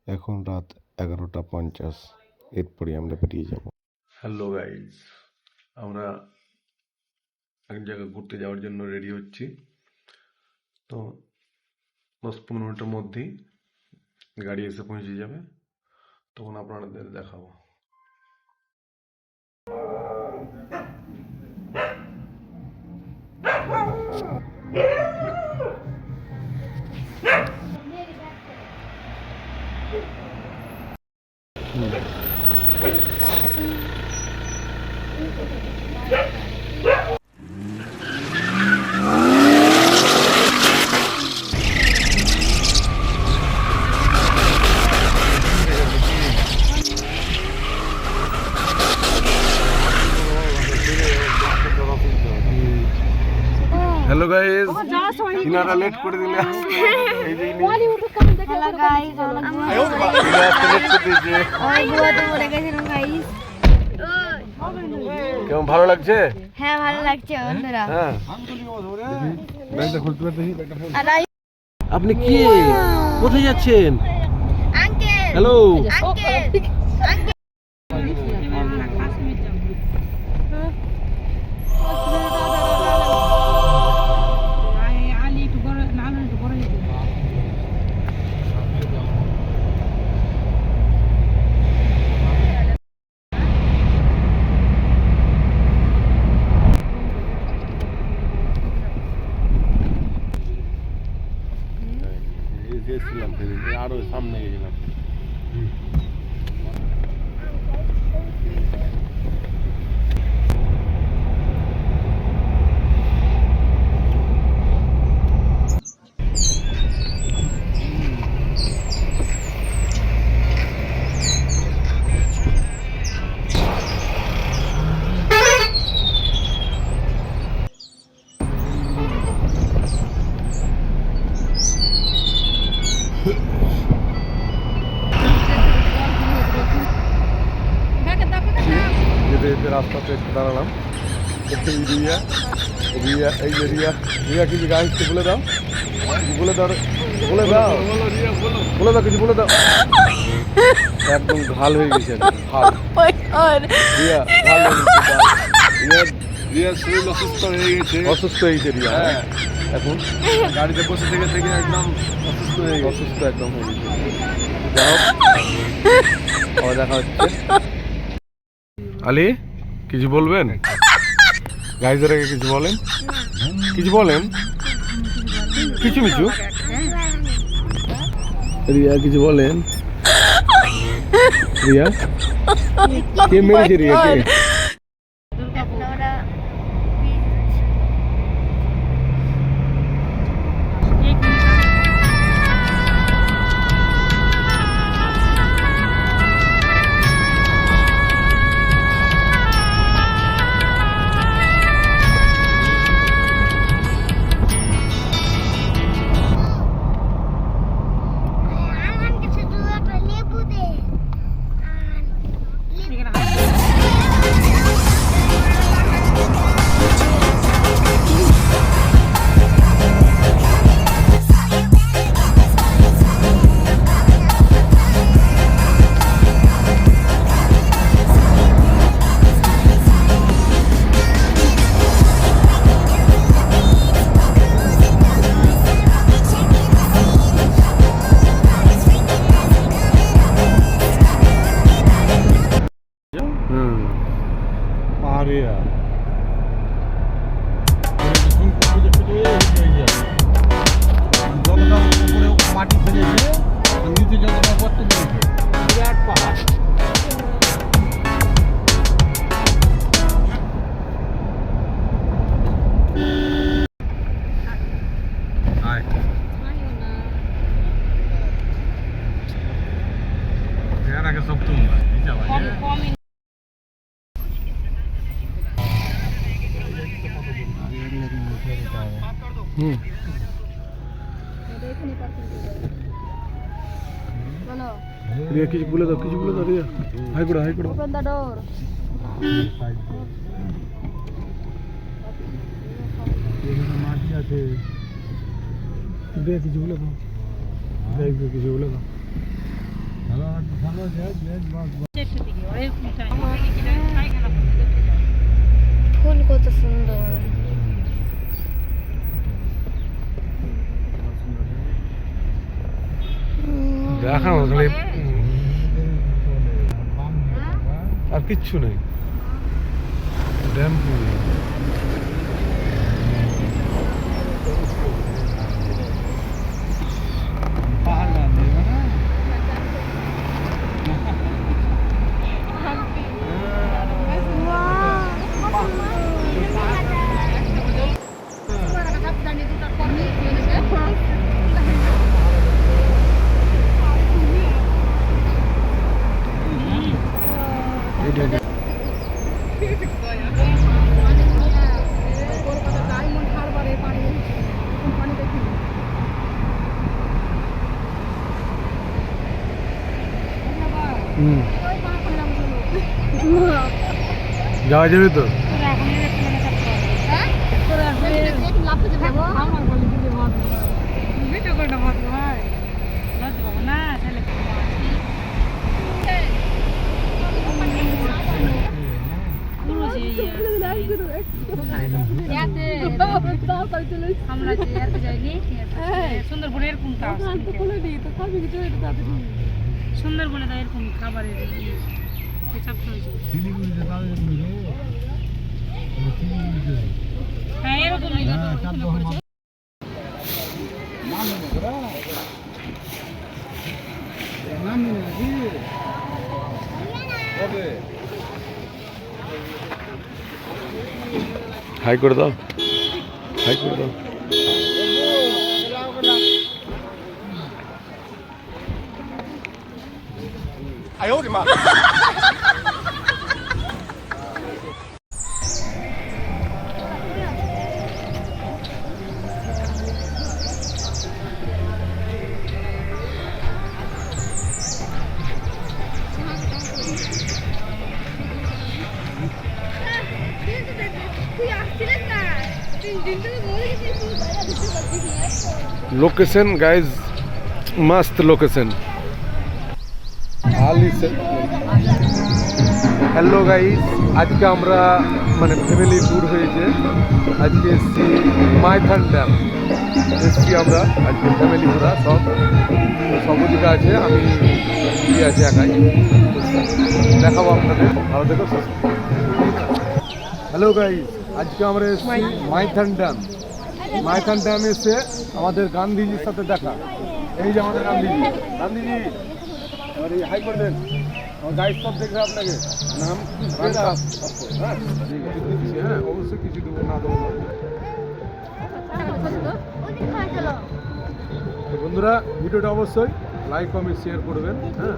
এখন রাত 11:50, এরপরে আমরা বেরিয়ে যাব। হ্যালো গাইজ, আমরা এক জায়গায় ঘুরতে যাওয়ার জন্য রেডি হচ্ছি। তো 10-15 মিনিটের মধ্যেই গাড়ি এসে পৌঁছে যাবে, তখন আপনাদের দেখাবো। হ্যালো গাইস, ইনারা লেট করে দিলে এই যে হ্যালো গাইস, কেমন ভালো লাগছে? হ্যাঁ ভালো লাগছে বন্ধুরা। হ্যাঁ, আপনি কি কোথায় যাচ্ছেন? আঙ্কেল হ্যালো, আঙ্কেল আরো সামনে গেছিলাম। যেতে যেতে রাস্তাতে একটু দাঁড়ালাম। রিয়া রিয়া এই যে রিয়া রিয়া কিছু গাইতে বলে দাও, বলে দাও, বলে দাও, বলে দাও, কিছু বলে দাও। একদম ঢাল হয়ে গেছে, ঢাল। রিয়া ঢাল হয়ে গেছে, রিয়ার শরীর অসুস্থ হয়ে গেছে, অসুস্থ হয়েছে রিয়া। হ্যাঁ, এখন গাড়িতে বসে থেকে থেকে একদম অসুস্থ হয়ে গেছে। অসুস্থ একদম হয়ে গেছে। যাই হোক, আবার দেখা হচ্ছে। আলী, কিছু বলবেন? গাইজের আগে কিছু বলেন, কিছু বলেন, কিছু মিছু। রিয়া কিছু বলেন। রিয়া কে মেরেছে রিয়াকে? মাটি ফেলেছে, নিচে যতটা করতে দিয়েছে বিরাট পাহাড়। সব তোমরা রিয়া কিছু বলে দাও, কিছু বলে দাও রিয়া। হাই করো, হাই করো। Open the door. মাটি আছে, রিয়া কিছু বলে দাও, কিছু বলে দাও। ফুল কত সুন্দর। দেখানো খালি আর কিচ্ছু নেই ড্যাম যাওয়া যাবে তো সুন্দরবনে এরকম সুন্দরবনে তো এরকম খাবারের হ্যাঁ এরকমই হাই করে দাও হাই করে দাও লোকেশন গাইজ মস্ত লোকেশন হ্যালো গাইজ আজকে আমরা মানে ফ্যামিলি ট্যুর হয়েছে আজকে এসছি মাইথান ড্যাম এসছি আমরা আজকে ফ্যামিলি পুরা সবদিকে আছে আমি আছি একাই দেখাবো আপনাদের ভালো দেখো হ্যালো গাইজ আজকে আমরা এসছি মাইথান ড্যাম মাইথান ড্যাম এসে আমাদের গান্ধীজির সাথে দেখা এই যে আমাদের গান্ধীজি আর এই হাই করে দেন আমার গাইড সব দেখবে আপনাকে নাম হ্যাঁ ঠিক আছে দিচ্ছি হ্যাঁ অবশ্যই কিছু দেবো না দেবো তো বন্ধুরা ভিডিওটা অবশ্যই লাইক কমেন্ট শেয়ার করবেন হ্যাঁ